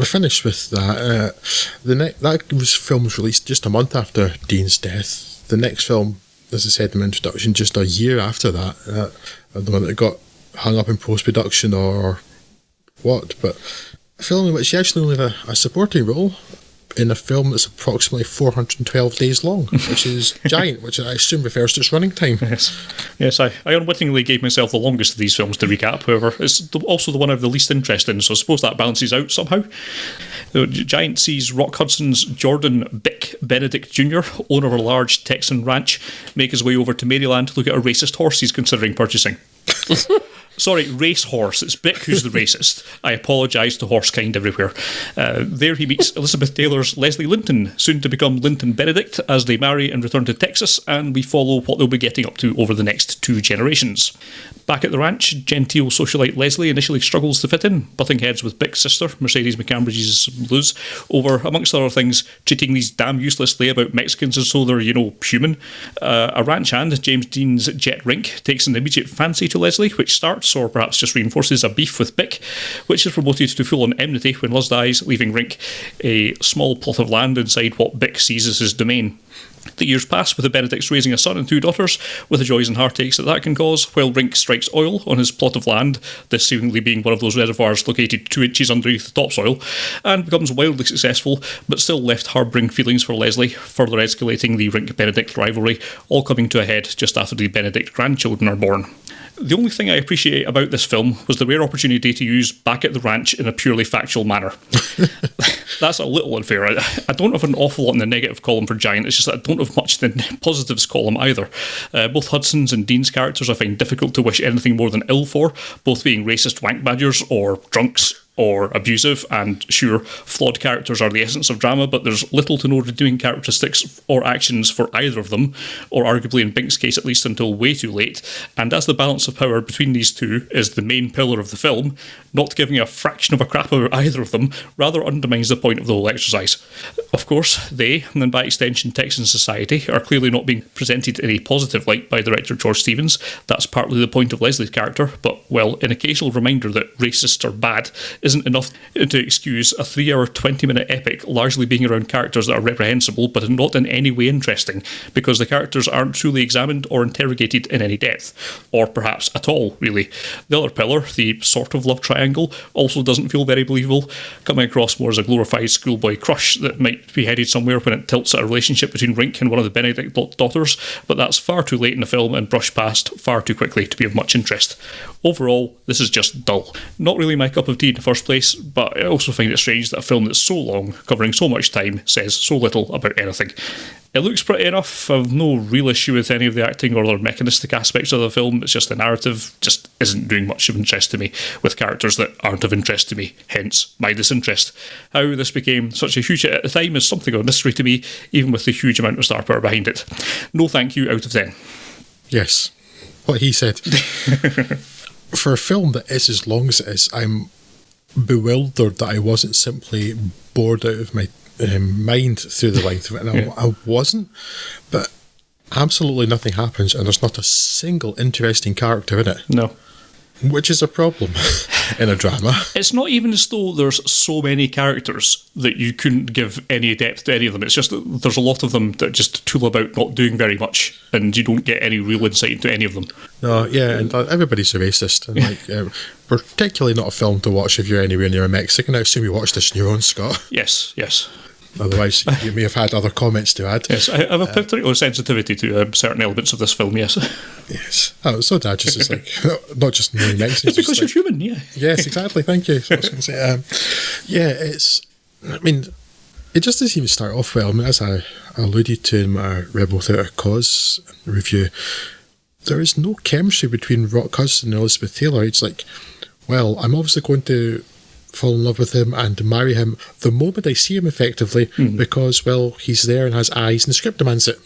we're finished with that. Film was released just a month after Dean's death. The next film, as I said in my introduction, just a year after that. I don't know whether it got hung up in post-production or what, but a film in which he actually only had a supporting role in a film that's approximately 412 days long, which is giant, which I assume refers to its running time. Yes, I unwittingly gave myself the longest of these films to recap. However, it's also the one I have the least interest in, so I suppose that balances out somehow. Giant sees Rock Hudson's Jordan Bick Benedict Jr., owner of a large Texan ranch, make his way over to Maryland to look at a racist horse he's considering purchasing. Sorry, race horse. It's Bick who's the racist. I apologise to horsekind everywhere. There he meets Elizabeth Taylor's Leslie Linton, soon to become Linton Benedict, as they marry and return to Texas, and we follow what they'll be getting up to over the next 2 generations. Back at the ranch, genteel socialite Leslie initially struggles to fit in, butting heads with Bick's sister, Mercedes McCambridge's Luz, over, amongst other things, treating these damn useless layabout Mexicans as though they're, human. A ranch hand, James Dean's Jet Rink, takes an immediate fancy to Leslie, which starts, or perhaps just reinforces, a beef with Bick, which is promoted to full-on enmity when Luz dies, leaving Rink a small plot of land inside what Bick sees as his domain. The years pass, with the Benedicts raising a son and 2 daughters, with the joys and heartaches that can cause, while Rink strikes oil on his plot of land, this seemingly being one of those reservoirs located 2 inches underneath the topsoil, and becomes wildly successful, but still left harbouring feelings for Leslie, further escalating the Rink-Benedict rivalry, all coming to a head just after the Benedict grandchildren are born. The only thing I appreciate about this film was the rare opportunity to use Back at the Ranch in a purely factual manner. That's a little unfair. I don't have an awful lot in the negative column for Giant, it's just that I don't have much in the positives column either. Both Hudson's and Dean's characters I find difficult to wish anything more than ill for, both being racist wank badgers or drunks or abusive, and sure, flawed characters are the essence of drama, but there's little to no redeeming characteristics or actions for either of them, or arguably in Bink's case at least until way too late, and as the balance of power between these two is the main pillar of the film, not giving a fraction of a crap about either of them rather undermines the point of the whole exercise. Of course, they, and then by extension Texan society, are clearly not being presented in a positive light by director George Stevens. That's partly the point of Leslie's character, but, well, an occasional reminder that racists are bad isn't enough to excuse a 3-hour, 20-minute epic largely being around characters that are reprehensible but not in any way interesting, because the characters aren't truly examined or interrogated in any depth, or perhaps at all, really. The other pillar, the sort of love triangle, also doesn't feel very believable, coming across more as a glorified schoolboy crush that might be headed somewhere when it tilts at a relationship between Rink and one of the Benedict daughters, but that's far too late in the film and brushed past far too quickly to be of much interest. Overall, this is just dull. Not really my cup of tea in the first place, but I also find it strange that a film that's so long, covering so much time, says so little about anything. It looks pretty enough. I've no real issue with any of the acting or other mechanistic aspects of the film. It's just the narrative just isn't doing much of interest to me, with characters that aren't of interest to me, hence my disinterest. How this became such a huge hit at the time is something of a mystery to me, even with the huge amount of star power behind it. No thank you out of 10. Yes, what he said. For a film that is as long as it is, I'm bewildered that I wasn't simply bored out of my mind through the length of it, and I wasn't, but absolutely nothing happens and there's not a single interesting character in it. No. Which is a problem in a drama. It's not even as though there's so many characters that you couldn't give any depth to any of them. It's just that there's a lot of them that just tool about not doing very much, and you don't get any real insight into any of them. No, yeah, and everybody's a racist, and particularly not a film to watch if you're anywhere near a Mexican. I assume you watched this on your own, Scott. Yes. Otherwise, you may have had other comments to add. Yes, I have a particular sensitivity to certain elements of this film, yes. Yes. Oh, so Dad, just like, not just knowing Mexicans. It's because you're human, yeah. Yes, exactly, thank you. So I was going to say, it just doesn't even start off well. I mean, as I alluded to in my Rebel Without a Cause review, there is no chemistry between Rock Hudson and Elizabeth Taylor. It's like, well, I'm obviously going to fall in love with him and marry him the moment I see him, effectively, because, well, he's there and has eyes and the script demands it.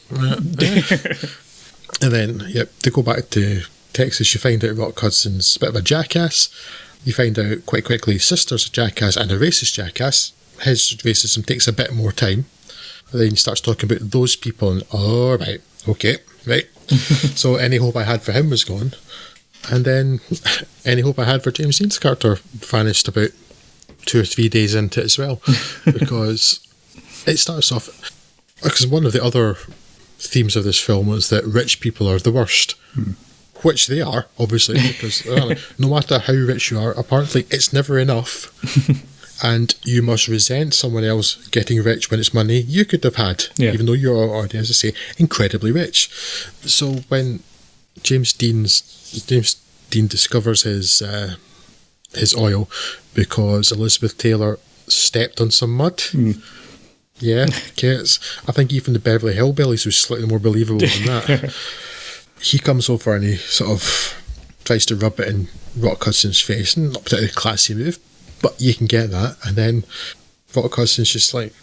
And then, to go back to Texas, you find out Rock Hudson's a bit of a jackass. You find out quite quickly his sister's a jackass and a racist jackass. His racism takes a bit more time. And then he starts talking about those people and, right. So any hope I had for him was gone. And then any hope I had for James Dean's character vanished about 2 or 3 days into it as well, because it starts off. Because one of the other themes of this film was that rich people are the worst. Which they are, obviously, because no matter how rich you are, apparently it's never enough. And you must resent someone else getting rich when it's money you could have had, even though you're already, as I say, incredibly rich. So when James Dean discovers his oil because Elizabeth Taylor stepped on some mud. Yeah, okay, I think even the Beverly Hillbillies was slightly more believable than that. He comes over and he sort of tries to rub it in Rock Hudson's face, and not particularly a classy move, but you can get that. And then Rock Hudson's just like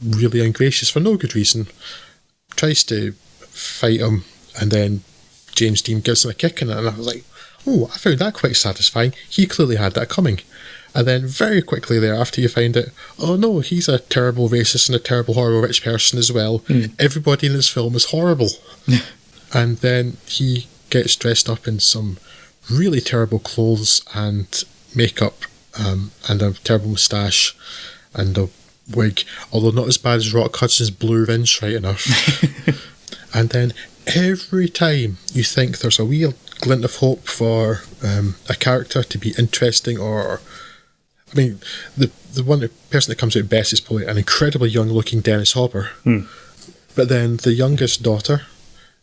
really ungracious for no good reason, tries to fight him, and then James Dean gives him a kick in it, and I was like, oh, I found that quite satisfying. He clearly had that coming. And then very quickly thereafter you find out, oh no, he's a terrible racist and a terrible, horrible rich person as well. Everybody in this film is horrible. And then he gets dressed up in some really terrible clothes and makeup, and a terrible moustache and a wig, although not as bad as Rock Hudson's blue rinse, right enough. And then every time you think there's a wee glint of hope for a character to be interesting, or I mean, the person that comes out best is probably an incredibly young looking Dennis Hopper. But then the youngest daughter,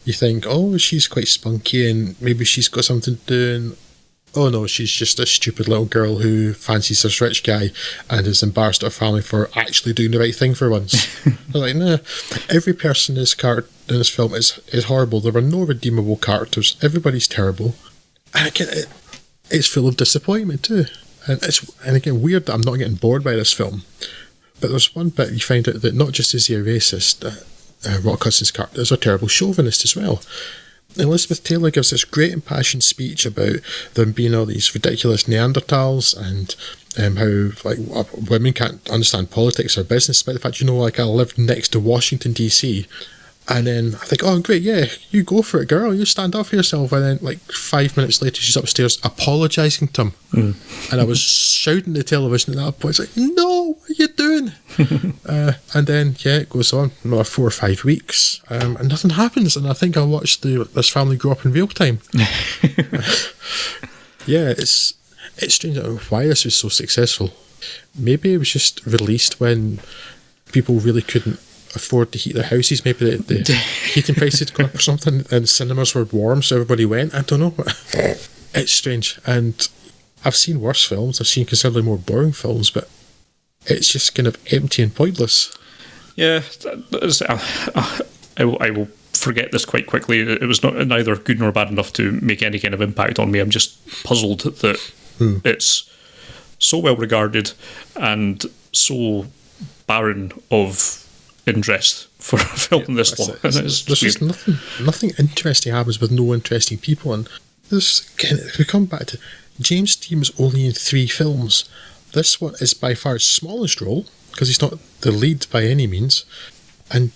you think, oh, she's quite spunky and maybe she's got something to do, and oh no, she's just a stupid little girl who fancies this rich guy and is embarrassed at her family for actually doing the right thing for once. They're like, nah, every person in this film is horrible. There are no redeemable characters. Everybody's terrible. And again, it's full of disappointment too. And again, weird that I'm not getting bored by this film. But there's one bit you find out that not just is he a racist, Rock Hudson's character is a terrible chauvinist as well. Elizabeth Taylor gives this great impassioned speech about them being all these ridiculous Neanderthals, and how like women can't understand politics or business, despite the fact, I lived next to Washington DC. And then I think, oh great, yeah, you go for it, girl, you stand up for yourself. And then like 5 minutes later she's upstairs apologising to him. And I was shouting at the television at that point, it's like, no, what are you doing? And then it goes on another 4 or 5 weeks, and nothing happens. And I think I watched this family grow up in real time. It's strange why this was so successful. Maybe it was just released when people really couldn't afford to heat their houses. Maybe the heating prices had gone up or something, and cinemas were warm, so everybody went. I don't know. It's strange. And I've seen worse films. I've seen considerably more boring films, but it's just kind of empty and pointless. Yeah, I will forget this quite quickly. It was neither good nor bad enough to make any kind of impact on me. I'm just puzzled that it's so well regarded and so barren of interest for a film this long. There's just nothing interesting happens with no interesting people. And we come back to James Dean was only in 3 films. This one is by far his smallest role, because he's not the lead by any means. And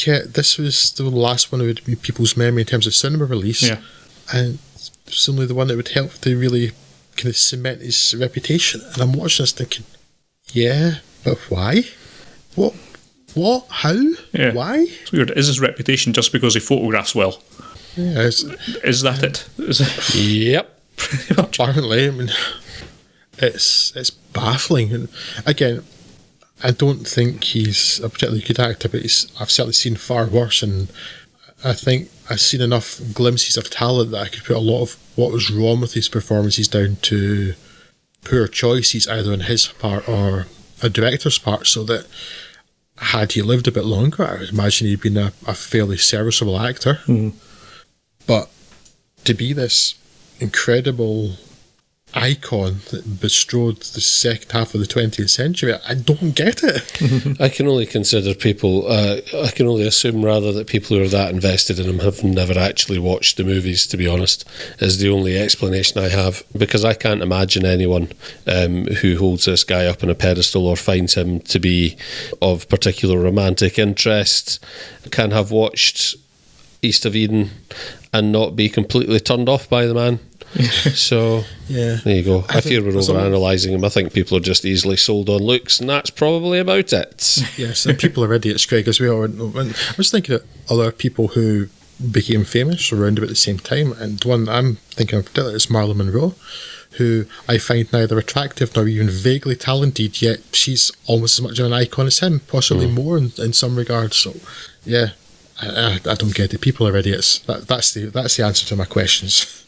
this was the last one that would be people's memory in terms of cinema release. And similarly the one that would help to really kind of cement his reputation. And I'm watching this thinking, but why? What? How? Why? It's weird. Is his reputation just because he photographs well? Is that it? Yep. Apparently, I mean, it's baffling. And again, I don't think he's a particularly good actor, but I've certainly seen far worse, and I think I've seen enough glimpses of talent that I could put a lot of what was wrong with his performances down to poor choices, either on his part or a director's part, so that had he lived a bit longer, I would imagine he'd been a fairly serviceable actor. But to be this incredible icon that bestrode the second half of the 20th century, I don't get it. I can only consider people, I can only assume rather that people who are that invested in him have never actually watched the movies, to be honest, is the only explanation I have, because I can't imagine anyone who holds this guy up on a pedestal or finds him to be of particular romantic interest can have watched East of Eden and not be completely turned off by the man. So, Yeah. there you go. I fear we're there's a lot- overanalyzing them. I think people are just easily sold on looks, and that's probably about it. Yes, and people are idiots, Greg, as well. And I was thinking of other people who became famous around about the same time, and one I'm thinking of particularly is Marilyn Monroe, who I find neither attractive nor even vaguely talented, yet she's almost as much of an icon as him, possibly more in some regards. So, yeah, I don't get it. People are idiots. That's the answer to my questions.